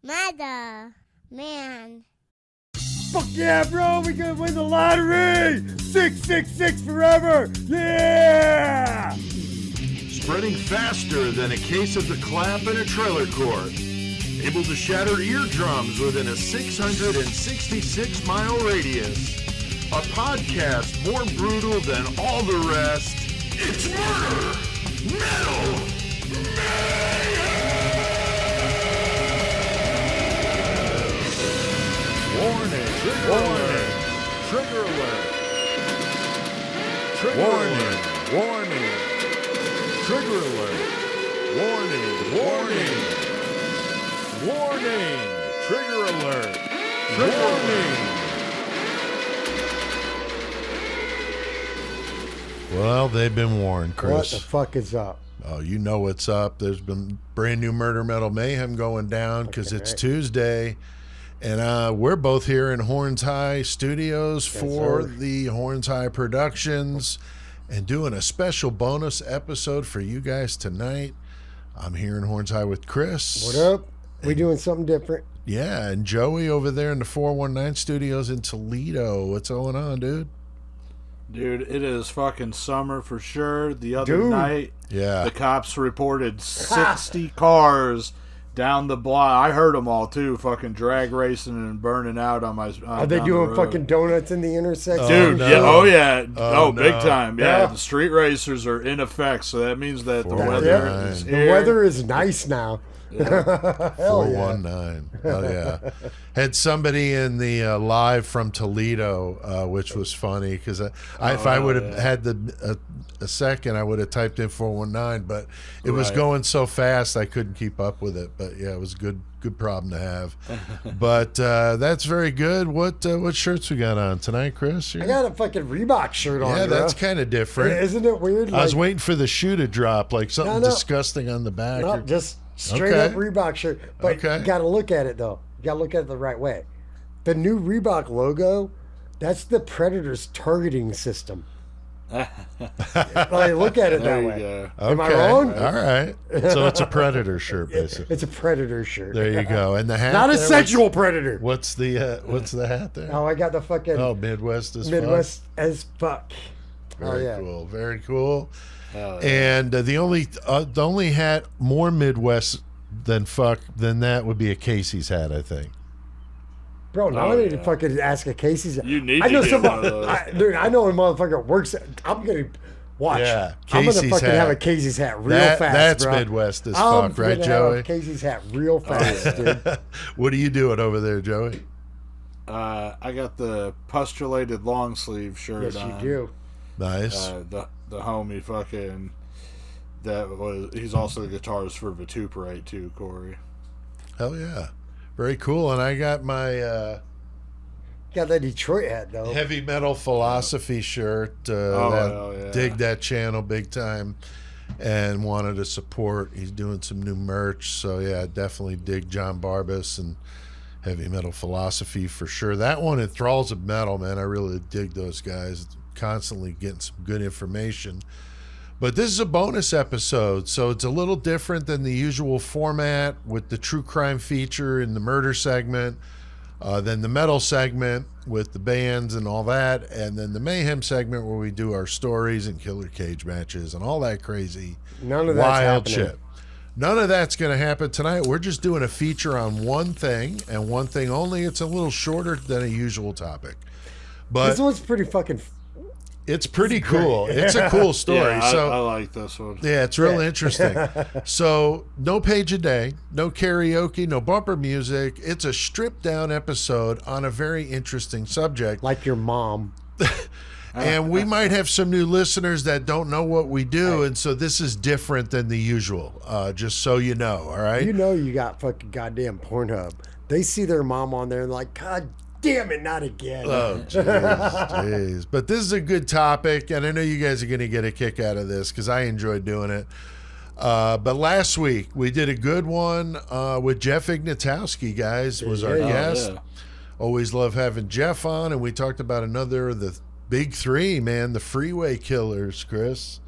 Mother, man. Fuck yeah, bro, we gonna win the lottery! 666 forever! Yeah! Spreading faster than a case of the clap in a trailer court. Able to shatter eardrums within a 666-mile radius. A podcast more brutal than all the rest. It's Murder Metal Mayhem! Warning! Warning! Trigger alert! Trigger alert! Warning! Trigger alert! Warning! Warning! Warning! Trigger alert! Trigger warning! Well, they've been warned, Chris. What the fuck is up? Oh, you know what's up. There's been brand new Murder Metal Mayhem going down because it's Tuesday. And we're both here in Horns High Studios for the Horns High Productions and doing a special bonus episode for you guys tonight. I'm here in Horns High with Chris. What up? We doing something different. Yeah, and Joey over there in the 419 Studios in Toledo. What's going on, dude? Dude, it is fucking summer for sure. The other night, the cops reported 60 cars down the block. I heard them all too, fucking drag racing and burning out on my. Are they doing fucking donuts in the intersection? Dude, no. yeah, oh yeah, big no. time. Yeah, the street racers are in effect, so that means that the weather is here. The weather is nice now. Yeah. 419. Oh yeah. Had somebody in the live from Toledo, which was funny because if I would have had a second, I would have typed in 419, but it was going so fast I couldn't keep up with it. But yeah, it was a good problem to have. But that's very good. What shirts we got on tonight, Chris? I got a fucking Reebok shirt on. Yeah, that's kind of different. Isn't it weird? I was waiting for the shoe to drop, like something disgusting on the back. No, just straight up Reebok shirt. But you got to look at it, though. You got to look at it the right way. The new Reebok logo, that's the Predator's targeting system. Like, look at it that way. Okay. Am I wrong? All right. So it's a Predator shirt, basically. It's a Predator shirt. There you go. And the hat. Not a sexual predator. What's the hat there? Oh, I got the fucking. Oh, Midwest as fuck. Very cool. Very cool. And the only hat more Midwest than that would be a Casey's hat, I think. Bro, now I need to fucking ask a Casey's. You need to get one of those. Dude, I know a motherfucker works. I'm gonna watch. Yeah, I'm gonna Casey's fucking hat. have a Casey's hat real fast, That's bro. Midwest as fuck, right, I'm gonna Joey? have a Casey's hat real fast, dude. What are you doing over there, Joey? I got the postulated long sleeve shirt on. Yes, you do. Nice. The homie fucking he's also the guitarist for Vituperate too, Corey. Hell yeah. Very cool. And I got my Got that Detroit hat though. heavy metal philosophy shirt. Dig that channel big time and wanted to support. He's doing some new merch. So yeah, definitely dig John Barbas and heavy metal philosophy for sure. That one, Enthralls of Metal, man. I really dig those guys. Constantly getting some good information. But this is a bonus episode, so it's a little different than the usual format with the true crime feature in the murder segment, then the metal segment with the bands and all that, and then the mayhem segment where we do our stories and killer cage matches and all that crazy None of that's wild happening. shit. None of that's going to happen tonight. We're just doing a feature on one thing and one thing only. It's a little shorter than a usual topic. But This one's pretty fucking. it's pretty cool. It's a cool story. Yeah, I like this one. Yeah, it's real interesting. So, no page a day, no karaoke, no bumper music. It's a stripped down episode on a very interesting subject. Like your mom. And we might have some new listeners that don't know what we do, and so this is different than the usual, just so you know, all right? You know you got fucking goddamn Pornhub. They see their mom on there and like, God damn it, not again. Oh, jeez. But this is a good topic, and I know you guys are going to get a kick out of this because I enjoyed doing it. But last week, we did a good one with Jeff Ignatowski, guys, was our guest. Yeah. Always love having Jeff on, and we talked about another of the big three, man, the freeway killers, Chris.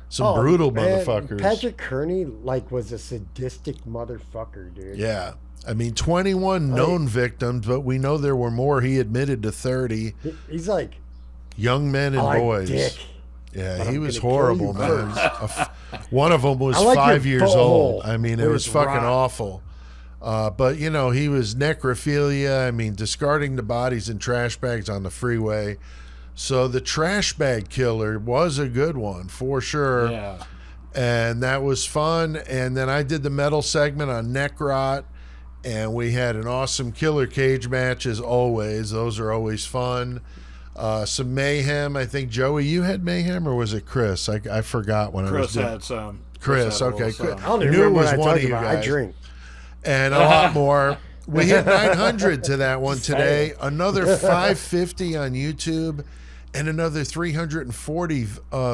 some brutal motherfuckers. Patrick Kearney was a sadistic motherfucker, dude. Yeah. I mean, 21 known victims, but we know there were more. He admitted to 30. He's like... Young men and boys. Dick, yeah, he was horrible, man. One of them was 5 years old. I mean, it was fucking awful. But, you know, he was necrophilia. I mean, discarding the bodies in trash bags on the freeway. So the trash bag killer was a good one, for sure. Yeah. And that was fun. And then I did the metal segment on neck rot. And we had an awesome killer cage match, as always. Those are always fun. Some Mayhem. I think, Joey, you had Mayhem, or was it Chris? I forgot when Chris I was doing. had some. Chris, okay. I don't even remember what I talked about. I drink. And a lot more. We hit 900 to that one today. Another 550 on YouTube. And another 340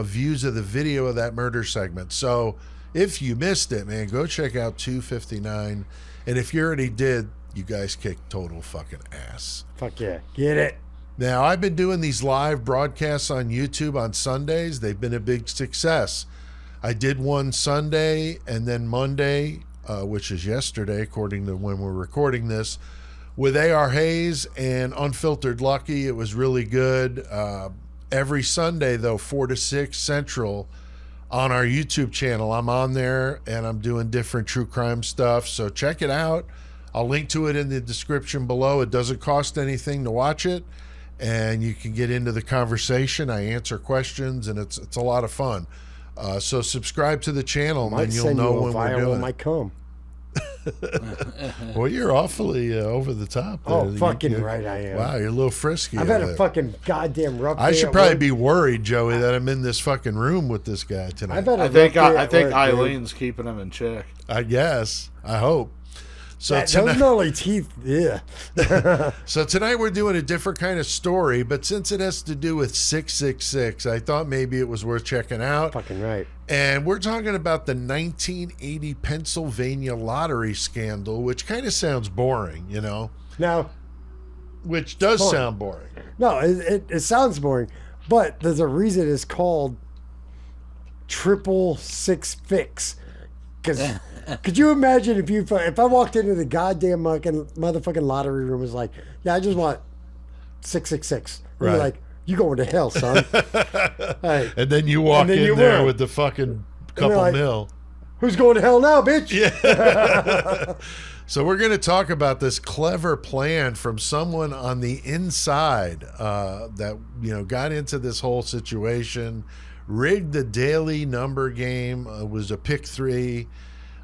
views of the video of that murder segment. So if you missed it, man, go check out 259. And if you already did, you guys kicked total fucking ass. Fuck yeah. Get it. Now, I've been doing these live broadcasts on YouTube on Sundays. They've been a big success. I did one Sunday, and then Monday, which is yesterday, according to when we're recording this, with A.R. Hayes and Unfiltered Lucky. It was really good. Every Sunday, though, 4 to 6 Central on our YouTube channel. I'm on there, and I'm doing different true crime stuff, so check it out. I'll link to it in the description below. It doesn't cost anything to watch it, and you can get into the conversation. I answer questions, and it's a lot of fun. So subscribe to the channel, and then you'll know when we're doing it. Might come. Well, you're awfully over the top there. Oh, fucking right I am. Wow, you're a little frisky. I've had a fucking goddamn rough day. I should probably be worried, Joey, that I'm in this fucking room with this guy tonight. I think Eileen's keeping him in check. I guess. I hope. So those gnarly teeth, yeah. So tonight we're doing a different kind of story, but since it has to do with 666, I thought maybe it was worth checking out. Fucking right. And we're talking about the 1980 Pennsylvania lottery scandal, which kind of sounds boring, you know? No. Which does sound boring. No, it sounds boring, but there's a reason it's called 666 fix. Because could you imagine if I walked into the goddamn motherfucking lottery room and was like, yeah, I just want 666. Right. You're like, you going to hell, son. Right. And then you walk in there with the fucking couple mil. Who's going to hell now, bitch? Yeah. So we're going to talk about this clever plan from someone on the inside that, you know, got into this whole situation, rigged the daily number game. It was a pick 3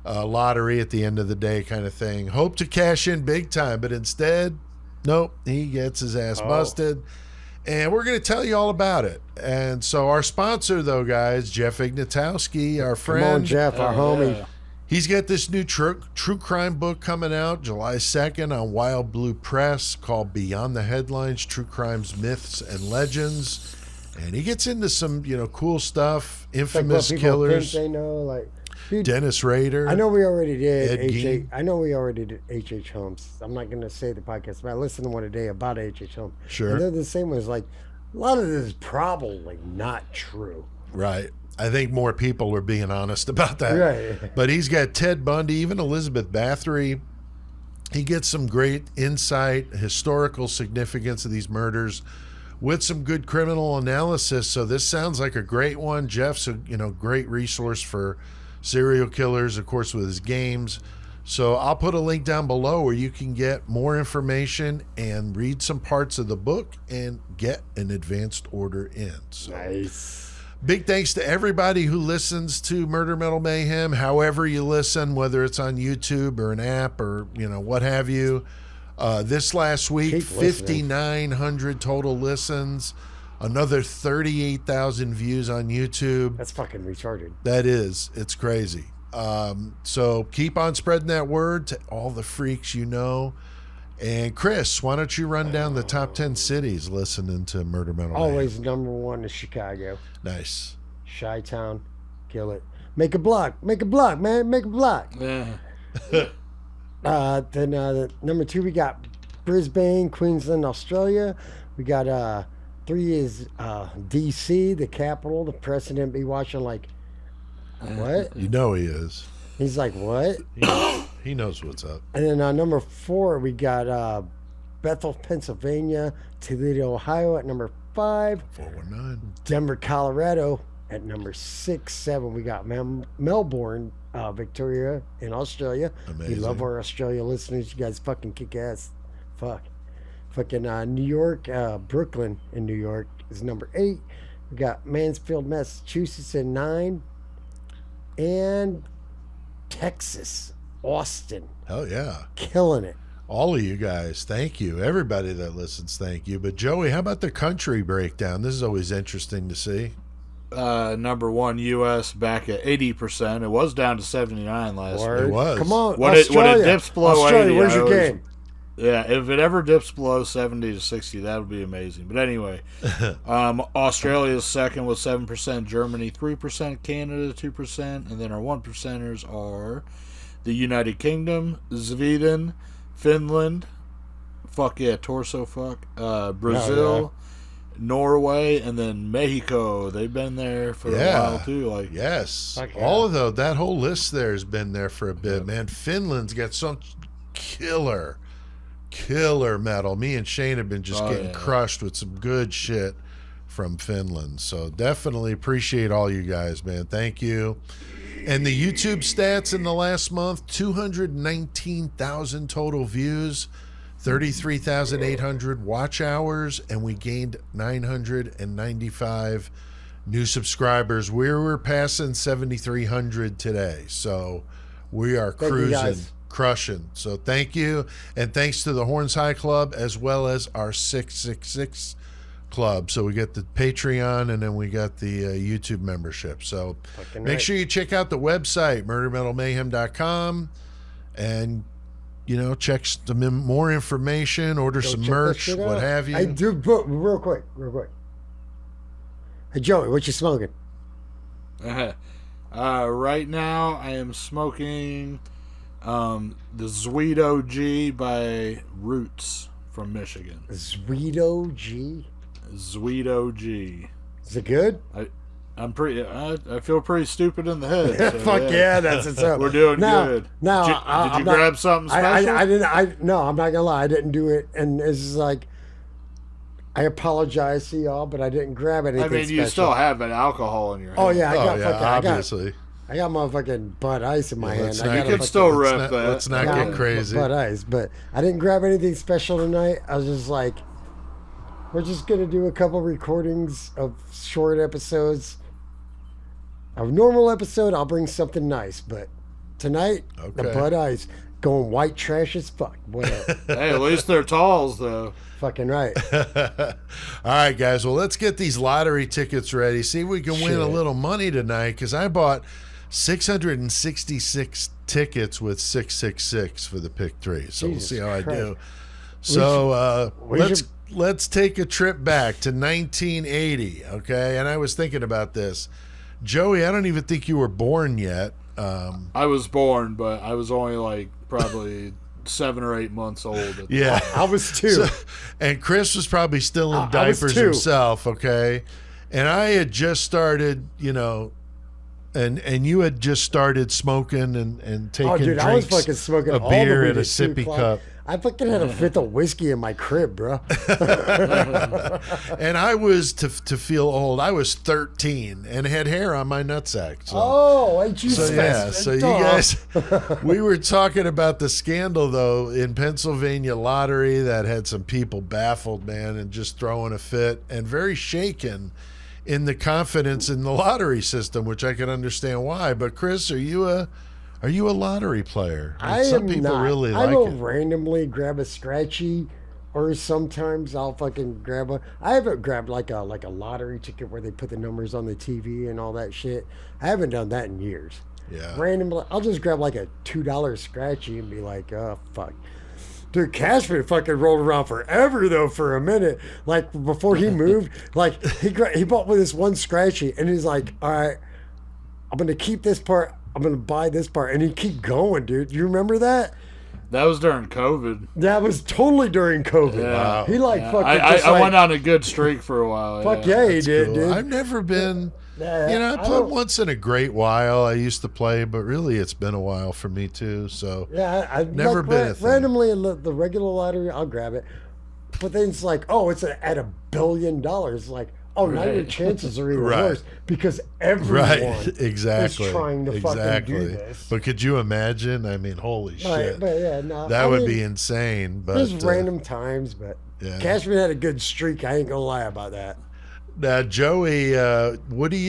lottery at the end of the day kind of thing. Hoped to cash in big time, but instead, nope, he gets his ass busted. And we're going to tell you all about it. And so our sponsor, though, guys, Jeff Ignatowski, our friend. Come on, Jeff, our homie. Yeah. He's got this new true crime book coming out July 2nd on Wild Blue Press called Beyond the Headlines, True Crimes, Myths, and Legends. And he gets into some, you know, cool stuff, infamous killers. Think they know, like, dude, Dennis Rader. I know we already did H.H. Holmes. I'm not going to say the podcast, but I listened to one today about H.H. Holmes. Sure. And they're the same ones. Like, a lot of this is probably not true. Right. I think more people are being honest about that. Right. But he's got Ted Bundy, even Elizabeth Bathory. He gets some great insight, historical significance of these murders with some good criminal analysis. So this sounds like a great one. Jeff's a great resource for serial killers, of course, with his games. So I'll put a link down below where you can get more information and read some parts of the book and get an advanced order in. So, nice. Big thanks to everybody who listens to Murder Metal Mayhem, however you listen, whether it's on YouTube or an app or, you know, what have you. This last week, 5,900 total listens, another 38,000 views on YouTube. That's fucking retarded. That is. It's crazy. So keep on spreading that word to all the freaks you know. And Chris, why don't you run down the top 10 cities listening to Murder Metal Mayhem? Always number 1 is Chicago. Nice. Chi-town, kill it. Make a block, man, make a block. Yeah. Then number 2 we got Brisbane, Queensland, Australia. We got 3 is DC, the capital. The president be watching like What? You know he is. He's like, what? He knows what's up. And then number 4, we got Bethel, Pennsylvania, Toledo, Ohio at number 5. 419. Denver, Colorado at number 6, 7. We got Melbourne, Victoria in Australia. Amazing. We love our Australia listeners. You guys fucking kick ass. Fuck. Fucking New York, Brooklyn in New York is number 8. We got Mansfield, Massachusetts at 9. And Texas, Austin. Hell yeah. Killing it. All of you guys, thank you. Everybody that listens, thank you. But Joey, how about the country breakdown? This is always interesting to see. Number 1, U.S. back at 80%. It was down to 79 last week. It was. Come on, when Australia. It dips below Australia, 80, where's your game? Yeah, if it ever dips below 70 to 60, that would be amazing. But anyway, Australia's second with 7%, Germany 3%, Canada 2%, and then our 1%ers are the United Kingdom, Sweden, Finland, fuck yeah, torso fuck, Brazil, Norway, and then Mexico. They've been there for a while too. Like yes, all of that whole list there has been there for a bit, man. Finland's got some killer metal. Me and Shane have been just getting crushed with some good shit from Finland. So definitely appreciate all you guys, man. Thank you. And the YouTube stats in the last month, 219,000 total views, 33,800 watch hours, and we gained 995 new subscribers. We were passing 7,300 today. So we are cruising. Crushing. So thank you, and thanks to the Horns High Club as well as our 666 Club. So we get the Patreon, and then we got the YouTube membership. So make sure you check out the website, murdermetalmayhem.com, and check some more information, order some merch, what have you. I do, real quick. Hey Joey, what you smoking? Right now I am smoking the Sweet OG by Roots from Michigan. Sweet OG? Sweet OG. Is it good? I feel pretty stupid in the head. So, Fuck yeah, that's what's up. We're doing good. Now, did you grab something special? I didn't. No, I'm not gonna lie. I didn't do it, and it's just like, I apologize to y'all, but I didn't grab anything. I mean, you still have an alcohol in your hand. Oh yeah, obviously. I got motherfucking Bud Ice in my hand. You can still rep that. Let's not get crazy. Bud Ice, but I didn't grab anything special tonight. I was just like, we're just going to do a couple recordings of short episodes. A normal episode, I'll bring something nice, but tonight, the Bud Ice going white trash as fuck. Whatever. Hey, at least they're talls, though. Fucking right. All right, guys. Well, let's get these lottery tickets ready. See if we can win a little money tonight, because I bought 666 tickets with 666 for the pick 3. So we'll see how I do. So let's take a trip back to 1980, okay? And I was thinking about this. Joey, I don't even think you were born yet. I was born, but I was only like probably 7 or 8 months old. Yeah. I was 2. And Chris was probably still in diapers himself, okay? And I had just started, and you had just started smoking and taking drinks, I was fucking smoking a beer in a sippy cup. I fucking had a 5th of whiskey in my crib, bro. And I was, to feel old, I was 13 and had hair on my nutsack. So, ain't you so you guys, we were talking about the scandal, though, in Pennsylvania lottery that had some people baffled, man, and just throwing a fit and very shaken in the confidence in the lottery system, which I can understand why. But Chris, are you a lottery player? Some people not. really I like will it. randomly grab a scratchy, or sometimes I'll fucking grab a. I haven't grabbed like a lottery ticket where they put the numbers on the TV and all that shit. I haven't done that in years. Yeah. Randomly, I'll just grab like a $2 scratchy and be like, oh fuck. Dude, Cashman fucking rolled around forever though, for a minute. Like before he moved, like he bought with this one scratchy, and he's like, all right, I'm gonna keep this part. I'm gonna buy this part, and he keep going, dude. You remember that? That was during COVID. That was totally during COVID. Yeah. He fucking. I went on a good streak for a while. Fuck yeah, he did, cool. dude. I've never been. I play once in a great while. I used to play, but really it's been a while for me too. So I've never been a thing. Randomly in the regular lottery, I'll grab it. But then it's like, oh, it's at $1 billion. Like, oh, now your chances are even worse because everyone is trying to fucking do this. But could you imagine? I mean, holy shit. But that would be insane. But there's random times, but Cashman had a good streak. I ain't gonna lie about that. Now, Joey,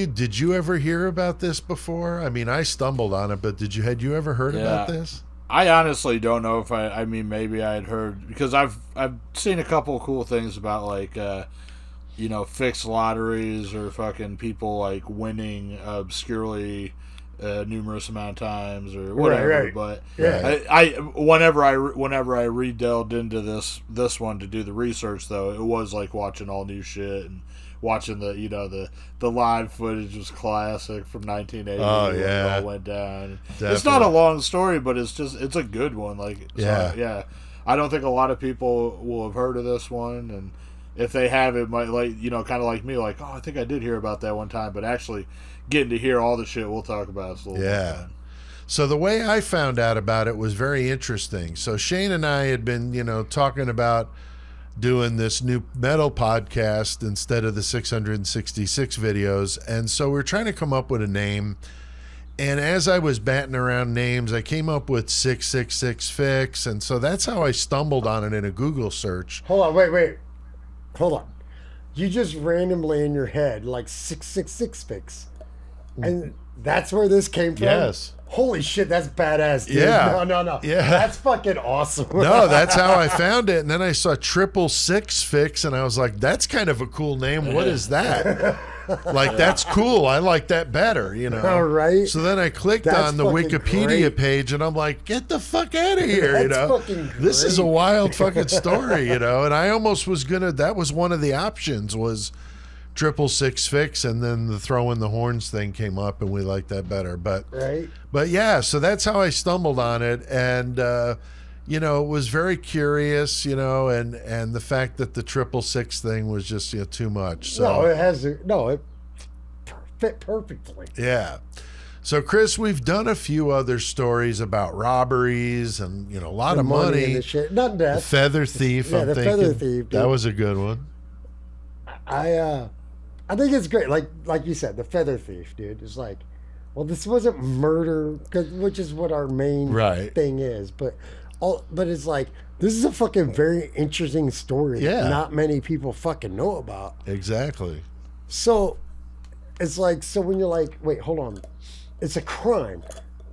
did you ever hear about this before? I mean, I stumbled on it, but had you ever heard about this? I honestly don't know if I mean, maybe I had heard, because I've seen a couple of cool things about, like, fixed lotteries or fucking people, like, winning obscurely numerous amount of times or whatever. Right. But I whenever I re-delved into this one to do the research, though, it was like watching all new shit and watching the live footage was classic from 1980. Oh, when it all went down. Definitely. It's not a long story, but it's a good one. Like, I don't think a lot of people will have heard of this one, and if they have, it might, like, kind of like me, like, oh, I think I did hear about that one time, but actually getting to hear all the shit we'll talk about is a little bit fun. So the way I found out about it was very interesting. So Shane and I had been, talking about doing this new metal podcast instead of the 666 videos, and so we're trying to come up with a name. And as I was batting around names, I came up with 666 Fix, and so that's how I stumbled on it in a Google search. Hold on, wait, hold on. You just randomly in your head like 666 Fix, and that's where this came from? Yes. Holy shit, that's badass, dude. Yeah. No. Yeah. That's fucking awesome. No, that's how I found it. And then I saw 666 Fix, and I was like, that's kind of a cool name. What is that? Like, that's cool. I like that better, All right. So then I clicked on the Wikipedia page, and I'm like, get the fuck out of here, fucking great. This is a wild fucking story, And I almost was that was one of the options was 666 Fix, and then the throw in the horns thing came up, and we liked that better. But yeah, so that's how I stumbled on it, and was very curious, and the fact that the 666 thing was just too much. So it fit perfectly. Yeah. So Chris, we've done a few other stories about robberies and a lot of money. And shit. Not death. The feather thief. I'm thinking feather thief. Dude. That was a good one. I think it's great. Like you said, the feather thief, dude. It's like, well, this wasn't murder, which is what our main thing is. But it's like, this is a fucking very interesting story that not many people fucking know about. Exactly. So it's like, when you're like, wait, hold on, it's a crime.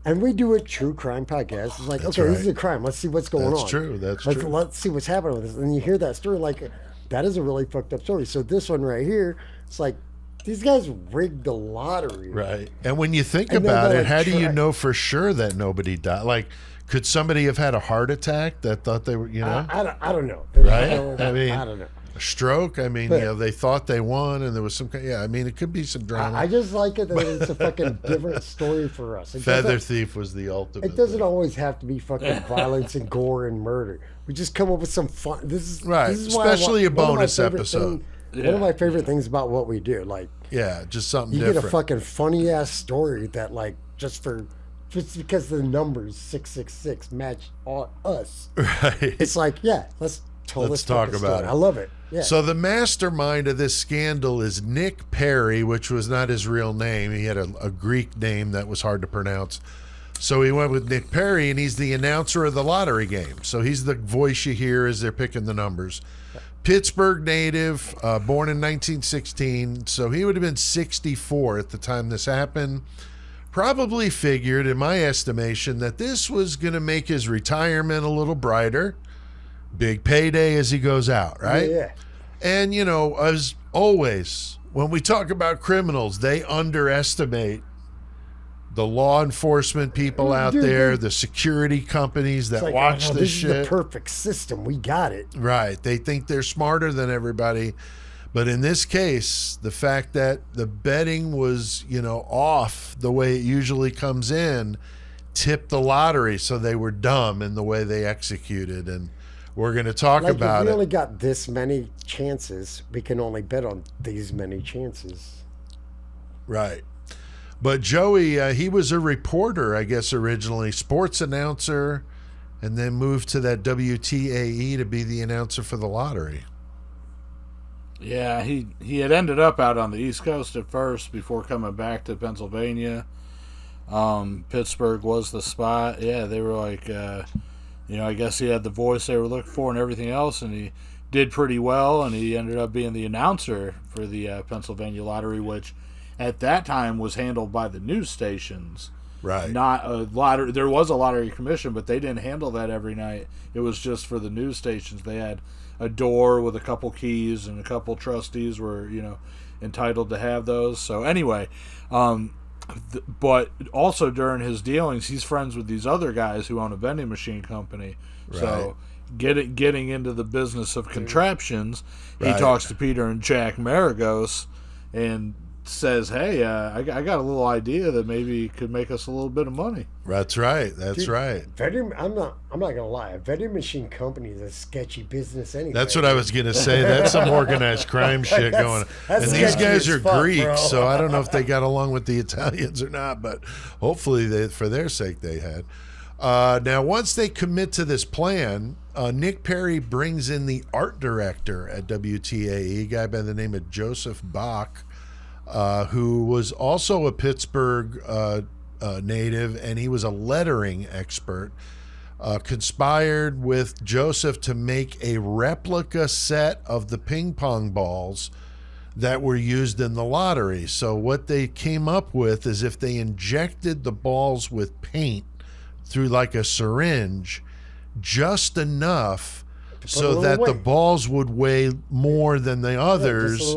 And we do a true crime podcast. It's like, this is a crime. Let's see what's going on. That's true. Let's see what's happening with this. And you hear that story, like, that is a really fucked up story. So this one right here, it's like, these guys rigged the lottery. Right. And when you think about it, how do you know for sure that nobody died? Like, could somebody have had a heart attack that thought they were, I don't know. Right? I don't know. A stroke? I mean, they thought they won, and there was some kind it could be some drama. I just like it that it's a fucking different story for us. Feather thief was the ultimate. It doesn't always have to be fucking violence and gore and murder. We just come up with some fun. This is especially a bonus episode. One of my favorite things about what we do, like, just something you different. get a fucking funny ass story that, like, just because the numbers 666 match us. Right. It's like, let's talk about it. I love it. Yeah. So the mastermind of this scandal is Nick Perry, which was not his real name. He had a Greek name that was hard to pronounce. So he went with Nick Perry, and he's the announcer of the lottery game. So he's the voice you hear as they're picking the numbers. Pittsburgh native, born in 1916. So he would have been 64 at the time this happened. Probably figured, in my estimation, that this was going to make his retirement a little brighter. Big payday as he goes out, right? Yeah. And, as always, when we talk about criminals, they underestimate the law enforcement people out there, the security companies that watch this shit. This is the perfect system. We got it. Right. They think they're smarter than everybody. But in this case, the fact that the betting was, off the way it usually comes in, tipped the lottery. So they were dumb in the way they executed. And we're going to talk about it. If we only got this many chances, we can only bet on these many chances. Right. But Joey, he was a reporter, I guess, originally, sports announcer, and then moved to that WTAE to be the announcer for the lottery. Yeah, he had ended up out on the East Coast at first before coming back to Pennsylvania. Pittsburgh was the spot. Yeah, they were like, I guess he had the voice they were looking for and everything else, and he did pretty well, and he ended up being the announcer for the Pennsylvania lottery, which at that time was handled by the news stations. Right. Not a lottery. There was a lottery commission, but they didn't handle that every night. It was just for the news stations. They had a door with a couple keys, and a couple trustees were, entitled to have those. So anyway, but also during his dealings, he's friends with these other guys who own a vending machine company. Right. So getting into the business of contraptions, he talks to Peter and Jack Maragos and says, hey, I got a little idea that maybe could make us a little bit of money. That's right. That's right. I'm not gonna lie. A vending machine company is a sketchy business anyway. That's what I was gonna say. That's some organized crime shit going on. And these guys are Greek, so I don't know if they got along with the Italians or not, but hopefully for their sake they had. Now, once they commit to this plan, Nick Perry brings in the art director at WTAE, a guy by the name of Joseph Bach, who was also a Pittsburgh native, and he was a lettering expert, conspired with Joseph to make a replica set of the ping pong balls that were used in the lottery. So what they came up with is if they injected the balls with paint through like a syringe, just enough so that the balls would weigh more than the others,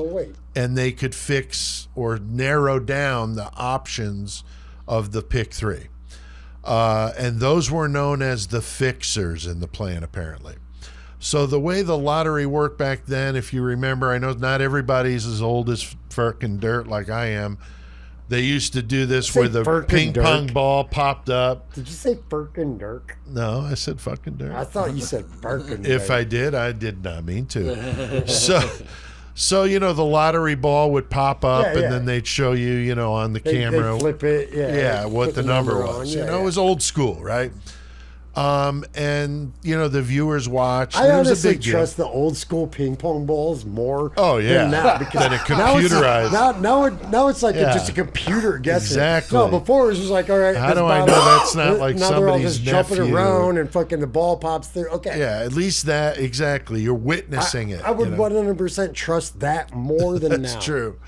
and they could fix or narrow down the options of the pick three. And those were known as the fixers in the plan, apparently. So the way the lottery worked back then, if you remember, I know not everybody's as old as fucking dirt like I am. They used to do this where the ping pong ball popped up. Did you say Firkin Dirk? No, I said fucking dirt. I thought you said Firkin. If I did not mean to. So the lottery ball would pop up, and then they'd show you, on the camera. They'd flip it, what the number was. It was old school, right? And the viewers watch. I honestly trust the old school ping pong balls more. Than that, because than a computerized. Now it's like just a computer guessing. Exactly. No, before it was just like, all right. How do I know that's not like now somebody's they're all just nephew? jumping around and fucking the ball pops through. Okay. Yeah, at least that exactly. You're witnessing it. I would 100% trust that more than That's true.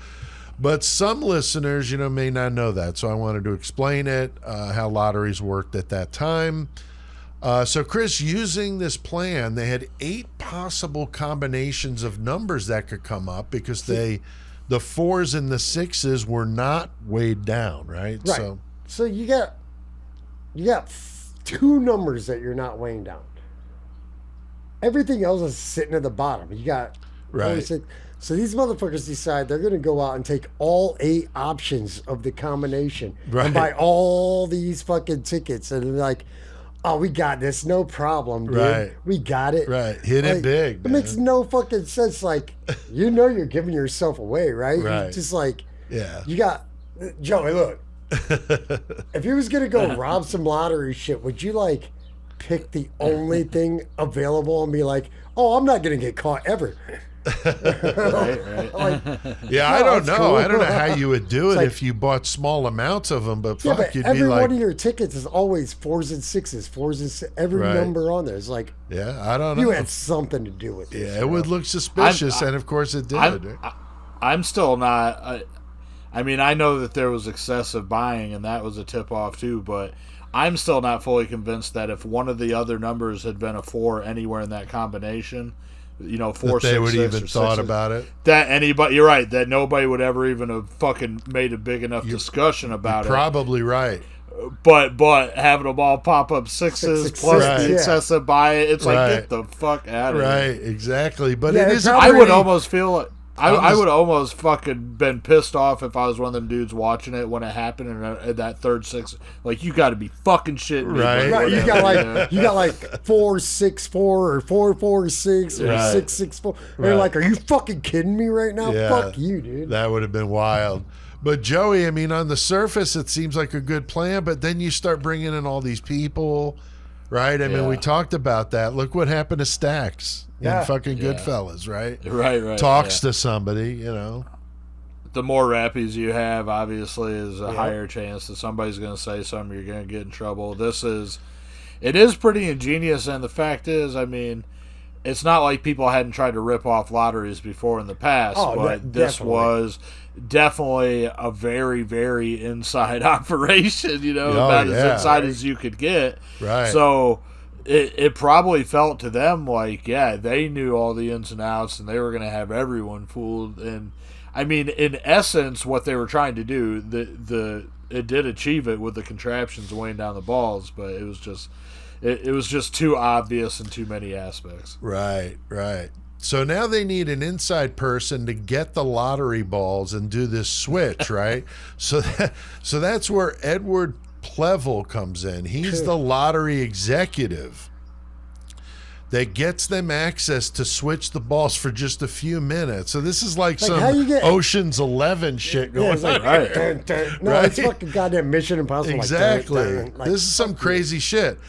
But some listeners, may not know that, so I wanted to explain it, how lotteries worked at that time. So, Chris, using this plan, they had 8 possible combinations of numbers that could come up because the 4s and the 6s were not weighed down, right? Right. So you got 2 numbers that you're not weighing down. Everything else is sitting at the bottom. You got So these motherfuckers decide they're going to go out and take all 8 options of the combination and buy all these fucking tickets, and they're like, oh, we got this, no problem, dude. Right. We got it. Right. Hit it big, man. It makes no fucking sense. Like, you're giving yourself away, right? Right. Just like, you got, Joey, look, if you was going to go rob some lottery shit, would you, like, pick the only thing available and be like, oh, I'm not going to get caught ever? right. I don't know. Cool. I don't know how you would do it if you bought small amounts of them, but you'd be like, every one of your tickets is always 4s and 6s, 4s and 6s, every number on there is like, I don't know. You had something to do with it. Yeah, it would look suspicious, and of course it did. I'm still not. I mean, I know that there was excessive buying, and that was a tip off too, but I'm still not fully convinced that if one of the other numbers had been a 4 anywhere in that combination, 4, that 6, they would 6, even or thought 6, about it. That anybody, you're right. That nobody would ever even have fucking made a big enough discussion about it. Probably right. But having them all pop up 6s plus the excessive buy, it's like get the fuck out of here. Right, exactly. But it is. I would almost feel like. I would almost fucking been pissed off if I was one of them dudes watching it when it happened and that third 6. Like, you got to be fucking shitting me. Right. You got like 4, 6, 4 or 4, 4, 6 or 6, 6, 4. They're like, are you fucking kidding me right now? Yeah, fuck you, dude. That would have been wild. But Joey, I mean, on the surface, it seems like a good plan, but then you start bringing in all these people, right? I mean, we talked about that. Look what happened to Stax in fucking Goodfellas, right? Right. Talks to somebody, you know. The more rappies you have, obviously, is a higher chance that somebody's going to say something, you're going to get in trouble. It is pretty ingenious, and the fact is, I mean, it's not like people hadn't tried to rip off lotteries before in the past, but this was definitely a very, very inside operation, about as inside as you could get. Right. So it probably felt to them like, they knew all the ins and outs, and they were going to have everyone fooled. And, I mean, in essence, what they were trying to do, it did achieve it with the contraptions weighing down the balls, but it was just... It was just too obvious in too many aspects. Right. So now they need an inside person to get the lottery balls and do this switch, right? So that's where Edward Plevel comes in. He's the lottery executive that gets them access to switch the balls for just a few minutes. So this is like some Ocean's 11 shit going on. Right. No, it's fucking goddamn Mission Impossible. Exactly. This is some crazy shit.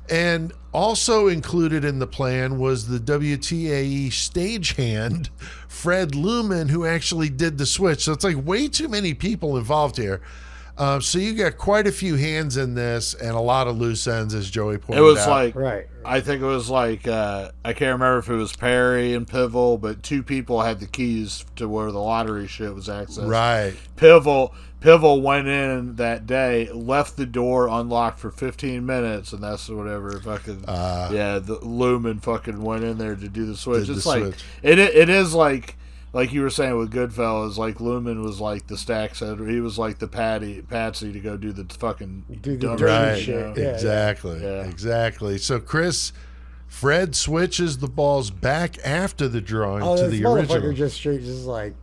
And also included in the plan was the WTAE stagehand, Fred Luman, who actually did the switch. So it's like way too many people involved here. So you got quite a few hands in this and a lot of loose ends, as Joey pointed out. It was like, I think it was like, I can't remember if it was Perry and Pivel, but two people had the keys to where the lottery shit was accessed. Right. Pivel went in that day, left the door unlocked for 15 minutes, and that's whatever fucking the Lumen fucking went in there to do the switch. It's like switch. It is like you were saying with Goodfellas, like Lumen was like the Stax head, he was like the Patsy to go do the fucking dirty shit. Exactly. So Fred switches the balls back after the drawing to the original. Just like,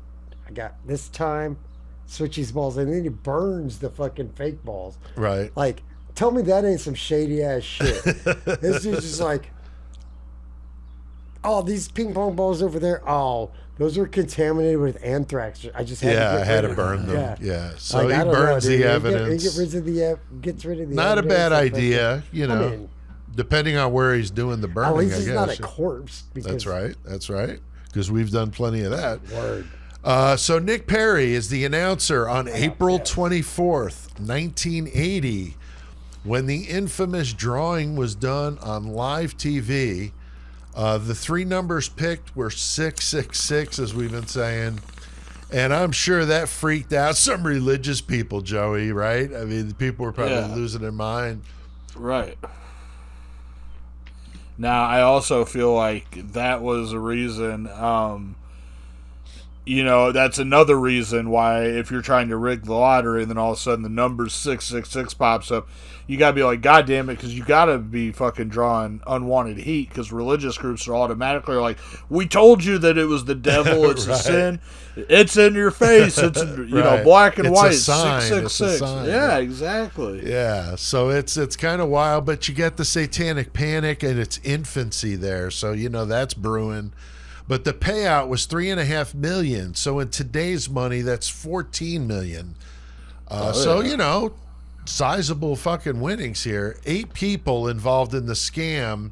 I got this time. Switch these balls, and then he burns the fucking fake balls. Right. Like, tell me that ain't some shady ass shit. This dude's just like, oh, these ping pong balls over there. Oh, those are contaminated with anthrax. I just had to burn them. Yeah. So like, he burns the evidence. He gets rid of the Not evidence. a bad idea, I mean, depending on where he's doing the burning. At least it's not a corpse. That's right. Because we've done plenty of that. Word. So Nick Perry is the announcer on April 24th, 1980, when the infamous drawing was done on live TV. The three numbers picked were 666, as we've been saying. And I'm sure that freaked out some religious people, Joey, right? I mean, the people were probably losing their mind. Right. Now, I also feel like that was a reason... that's another reason why if you're trying to rig the lottery and then all of a sudden the number 666 pops up, you got to be like, God damn it, because you got to be fucking drawing unwanted heat, because religious groups are automatically like, we told you that it was the devil, it's a sin, it's in your face, it's black and white, 666. Yeah, exactly. Yeah, so it's kind of wild, but you get the satanic panic and its infancy there, so that's brewing. But the payout was $3.5 million. So in today's money, that's $14 million. Sizable fucking winnings here. 8 people involved in the scam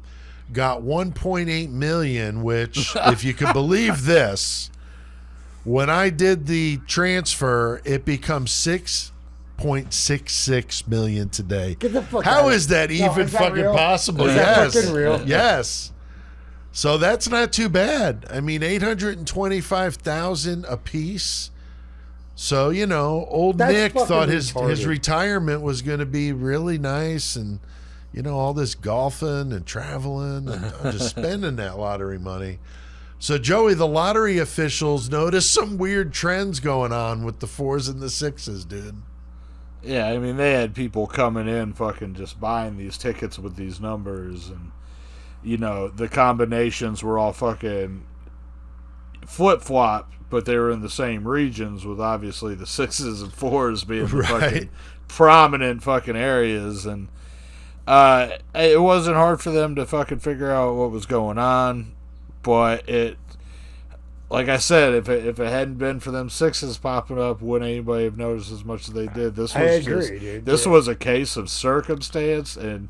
got $1.8 million, which, if you can believe this, when I did the transfer, it becomes $6.66 million today. Get the fuck How out is that even fucking possible? Is that fucking real? Yes. So that's not too bad. I mean, $825,000 a piece. So old Nick thought his retirement was going to be really nice, and all this golfing and traveling and just spending that lottery money. So Joey, the lottery officials noticed some weird trends going on with the 4s and the 6s, dude. Yeah, I mean, they had people coming in fucking just buying these tickets with these numbers, and the combinations were all fucking flip-flop, but they were in the same regions, with obviously the 6s and 4s being the fucking prominent fucking areas. And it wasn't hard for them to fucking figure out what was going on, but like I said, if it hadn't been for them sixes popping up, wouldn't anybody have noticed as much as they did? This was dude. This was a case of circumstance, and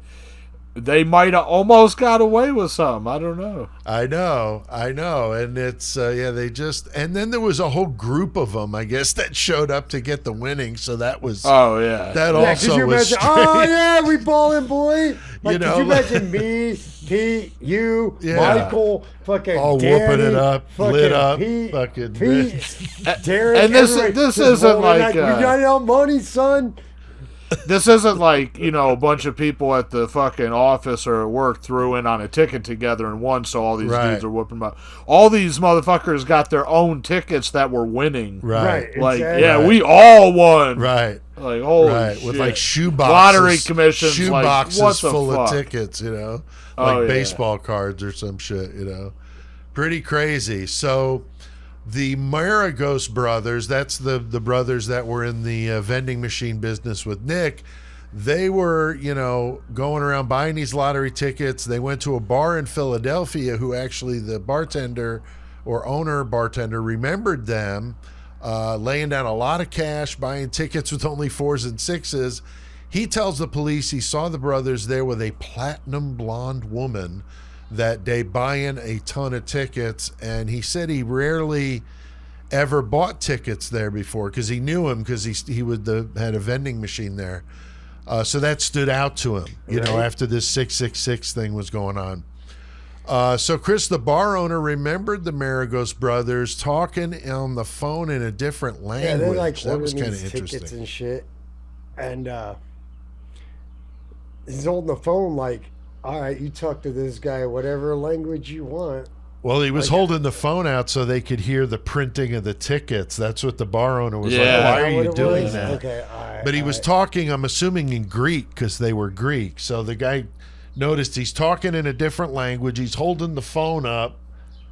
they might have almost got away with something. I don't know. I know. And it's, they just, and then there was a whole group of them, I guess, that showed up to get the winning. So that was, that also was strange. Oh, yeah, we balling, boy. Like, could you imagine me, Pete, you, Michael, fucking all Danny, whooping it up, lit up, Pete, fucking Derek. And this isn't like, we got our money, son. This isn't like, a bunch of people at the fucking office or at work threw in on a ticket together and won, so all these dudes are whooping them up. All these motherfuckers got their own tickets that were winning. Right. Like, we all won. Right. Like, holy shit. With like shoe boxes. Lottery commissions. Shoe like, boxes what the full fuck? of tickets, like baseball cards or some shit, Pretty crazy. So the Maragos brothers, that's the brothers that were in the vending machine business with Nick. They were, going around buying these lottery tickets. They went to a bar in Philadelphia who actually the bartender remembered them, laying down a lot of cash, buying tickets with only 4s and 6s. He tells the police he saw the brothers there with a platinum blonde woman that day buying a ton of tickets, and he said he rarely ever bought tickets there before because he knew him because he had a vending machine there. So that stood out to him, after this 666 thing was going on. So Chris, the bar owner, remembered the Maragos brothers talking on the phone in a different language. Yeah, they're like that was kind of tickets interesting and shit. And he's holding the phone like, all right, you talk to this guy whatever language you want. Well, he was holding the phone out so they could hear the printing of the tickets. That's what the bar owner was like, why are you doing that? Okay, all right. But he was talking, I'm assuming, in Greek because they were Greek. So the guy noticed he's talking in a different language. He's holding the phone up.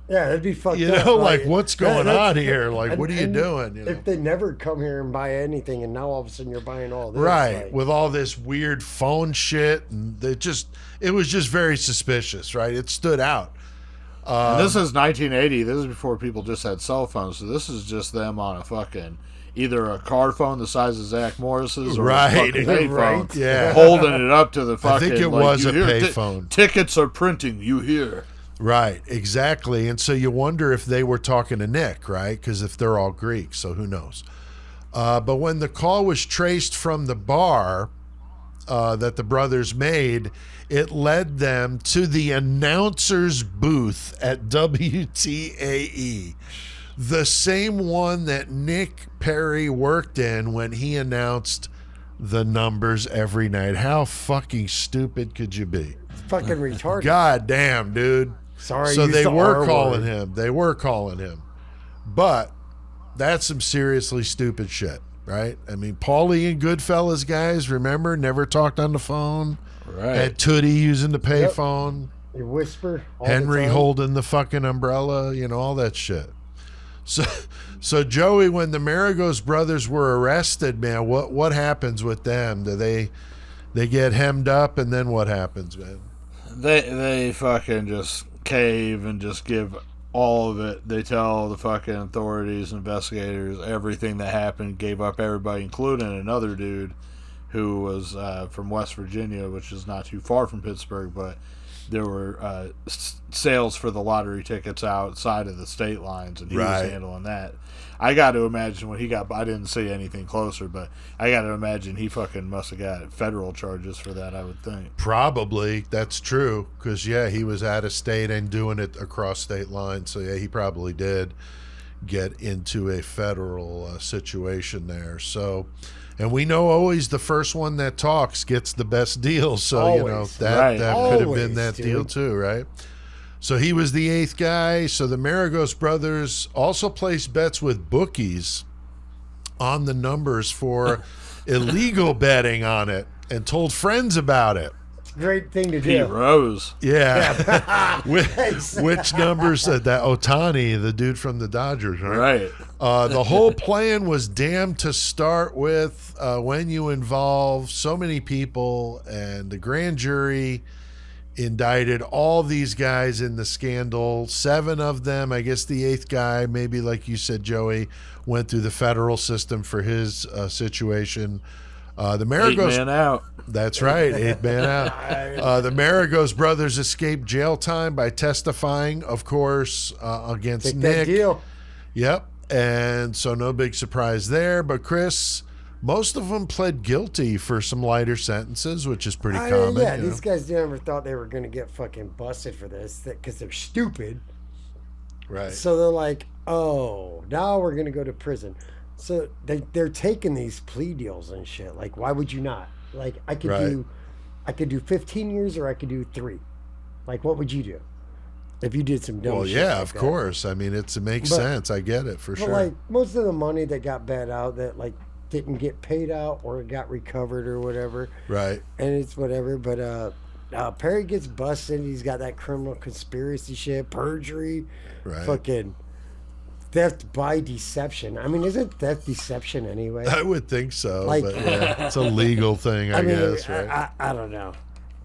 Yeah, that'd be fucked up. Like, what's going on here? Like, what are you doing? If they never come here and buy anything, and now all of a sudden you're buying all this. Right, like, with all this weird phone shit. And it was just very suspicious, right? It stood out. And this is 1980. This is before people just had cell phones. So this is just them on a fucking either a car phone the size of Zach Morris's or a fucking payphone, holding it up to the fucking. I think it was a payphone. Tickets are printing. You hear? Right, exactly. And so you wonder if they were talking to Nick, right? Because if they're all Greek, so who knows? But when the call was traced from the bar that the brothers made, it led them to the announcer's booth at WTAE, the same one that Nick Perry worked in when he announced the numbers every night. How fucking stupid could you be? Fucking retarded. God damn, dude. Sorry. So they were calling him. They were calling him. But that's some seriously stupid shit, right? I mean, Paulie and Goodfellas guys, remember, never talked on the phone. Right. Had Tootie using the payphone. You whisper. Henry holding the fucking umbrella, all that shit. So Joey, when the Maragos brothers were arrested, man, what happens with them? Do they get hemmed up, and then what happens, man? They fucking just cave and just give all of it. They tell the fucking authorities, investigators, everything that happened, gave up everybody, including another dude who was from West Virginia, which is not too far from Pittsburgh, but there were sales for the lottery tickets outside of the state lines, and he was handling that. I got to imagine when he got, I didn't see anything closer, but I got to imagine he fucking must have got federal charges for that, I would think. Probably. That's true. Because, he was out of state and doing it across state lines. So, he probably did get into a federal situation there. So, and we know always the first one that talks gets the best deal. So, always. that could have been that deal too, right? So he was the 8th guy. So the Maragos brothers also placed bets with bookies on the numbers for illegal betting on it and told friends about it. Great thing to do. Pete Rose. Yeah. Which numbers? That Ohtani, the dude from the Dodgers, right? Right. The whole plan was damned to start with when you involve so many people, and the grand jury indicted all these guys in the scandal. 7 of them, I guess the 8th guy, maybe like you said, Joey, went through the federal system for his situation. The Maragos, 8 man out. That's right, 8 man out. The Maragos brothers escaped jail time by testifying, of course, against Take Nick. That deal. Yep, and so no big surprise there. But Chris, most of them pled guilty for some lighter sentences, which is pretty common. Yeah, these guys never thought they were going to get fucking busted for this because they're stupid. Right. So they're like, oh, now we're going to go to prison. So they're taking these plea deals and shit. Like, why would you not? Like, I could do 15 years or I could do 3. Like, what would you do if you did some dumb shit? Well, yeah, like of that? course. I mean, it makes sense. I get it for sure. Like, most of the money that got bet out that, like, didn't get paid out or it got recovered or whatever. Right. And it's whatever. But Perry gets busted. He's got that criminal conspiracy shit, perjury, fucking theft by deception. I mean, isn't theft deception anyway? I would think so. Like, but yeah, it's a legal thing, I guess. Right? I don't know.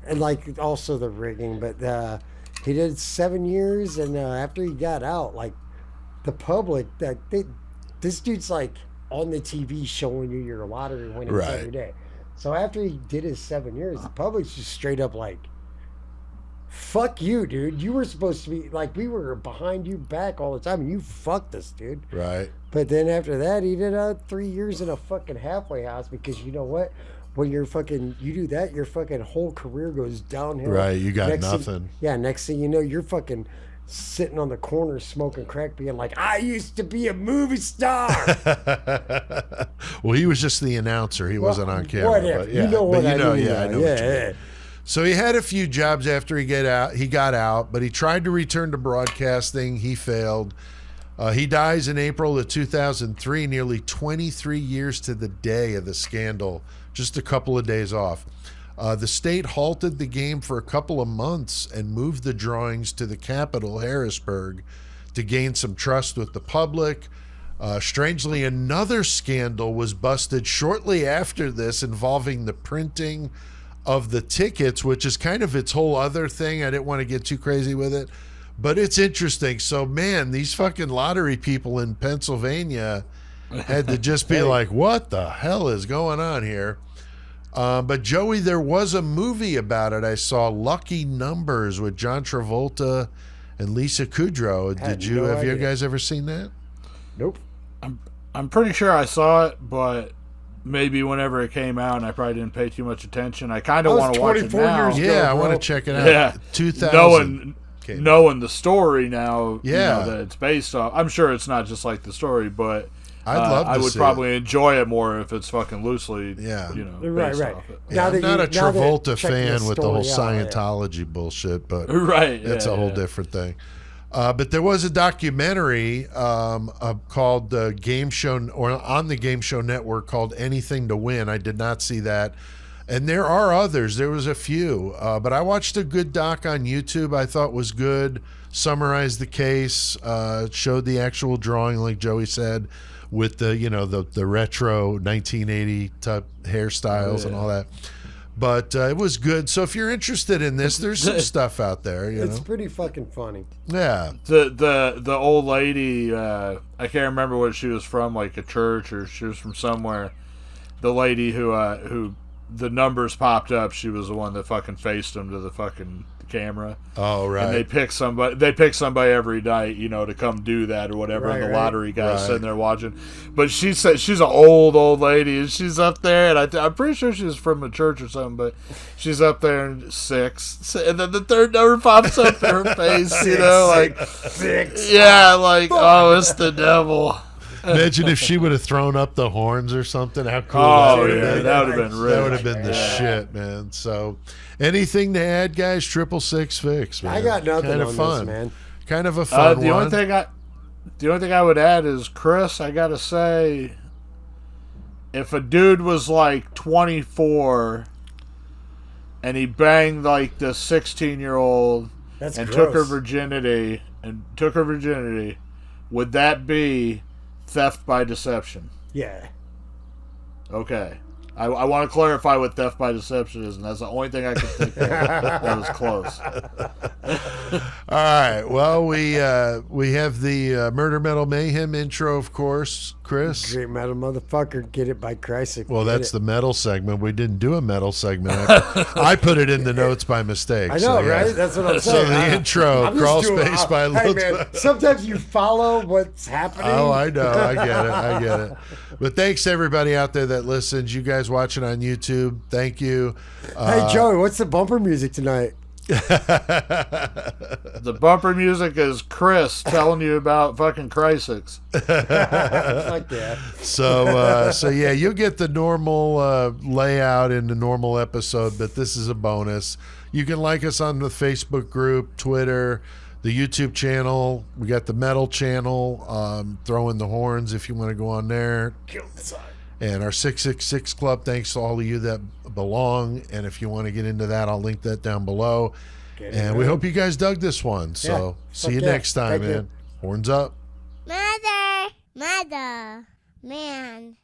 And like also the rigging, but he did 7 years, and after he got out, like the public, this dude's like on the TV showing you your lottery winnings every day. So after he did his 7 years, the public's just straight up like, fuck you, dude. You were supposed to be, like, we were behind you back all the time, and you fucked us, dude. Right. But then after that, he did 3 years in a fucking halfway house because you know what? When you're fucking, you do that, your fucking whole career goes downhill. Right, you got nothing. Next thing you know, you're fucking sitting on the corner smoking crack being like, I used to be a movie star. Well, he was just the announcer. He wasn't on camera. Whatever. But yeah. You know what I mean. I know what you mean. So he had a few jobs after he got out, but he tried to return to broadcasting. He failed. He dies in April of 2003, nearly 23 years to the day of the scandal, just a couple of days off. The state halted the game for a couple of months and moved the drawings to the capital, Harrisburg, to gain some trust with the public. Strangely, another scandal was busted shortly after this involving the printing of the tickets, which is kind of its whole other thing. I didn't want to get too crazy with it, but it's interesting. So, man, these fucking lottery people in Pennsylvania had to just be like, what the hell is going on here? But Joey, there was a movie about it. I saw Lucky Numbers with John Travolta and Lisa Kudrow. Have you guys ever seen that? Nope. I'm pretty sure I saw it, but maybe whenever it came out, and I probably didn't pay too much attention. I kind of want to watch it now. I want to check it out. Yeah, 2000. Knowing the story now, yeah, that it's based off. I'm sure it's not just like the story, but I would probably enjoy it more if it's fucking loosely, based off it. Yeah, I'm not a Travolta fan with the whole Scientology bullshit, but it's a whole different thing. But there was a documentary called Game Show, or on the Game Show Network, called Anything to Win. I did not see that. And there are others. There was a few. But I watched a good doc on YouTube I thought was good, summarized the case, showed the actual drawing, like Joey said, with the retro 1980 type hairstyles and all that. But it was good. So if you're interested in this, there's some stuff out there. It's pretty fucking funny. Yeah. The old lady, I can't remember what she was from, like a church, or she was from somewhere. The lady who the numbers popped up, she was the one that fucking faced them to the fucking camera. Oh, right. And they pick somebody every night, to come do that or whatever. And the lottery guy's sitting there watching. But she said she's an old lady, and she's up there, and I'm pretty sure she's from a church or something, but she's up there in 6, and then the third number pops up in her face, like 6. Yeah, like, oh, it's the devil. Imagine if she would have thrown up the horns or something. How cool that would have been. That would have been rich. That would have been the shit, man. So, anything to add, guys? 666 Fix, man. I got nothing kind of on fun. this, man. Kind of a fun the one. The only thing I would add is, Chris, I got to say, if a dude was like 24 and he banged like the 16-year-old and took her virginity, would that be theft by deception? Yeah. Okay. I want to clarify what theft by deception is, and that's the only thing I can think of that was close. All right. Well, we have the Murder Metal Mayhem intro, of course, Chris. Great metal motherfucker. Get it by Christ. Well, that's the metal segment. We didn't do a metal segment. I put it in the notes by mistake. I know, right? That's what I'm saying. So the intro, Crawl Space by Hey, man, sometimes you follow what's happening. Oh, I know. I get it. But thanks, everybody out there that listens. You guys watching on YouTube, thank you. Hey, Joey, what's the bumper music tonight? The bumper music is Chris telling you about fucking Crysis. Fuck yeah. So yeah, you'll get the normal layout in the normal episode, but this is a bonus. You can like us on the Facebook group, Twitter, the YouTube channel. We got the metal channel, throwing the horns if you want to go on there. Kill the sign. And our 666 Club, thanks to all of you that belong. And if you want to get into that, I'll link that down below. And we hope you guys dug this one. So see you next time, man. Horns up. Mother, man.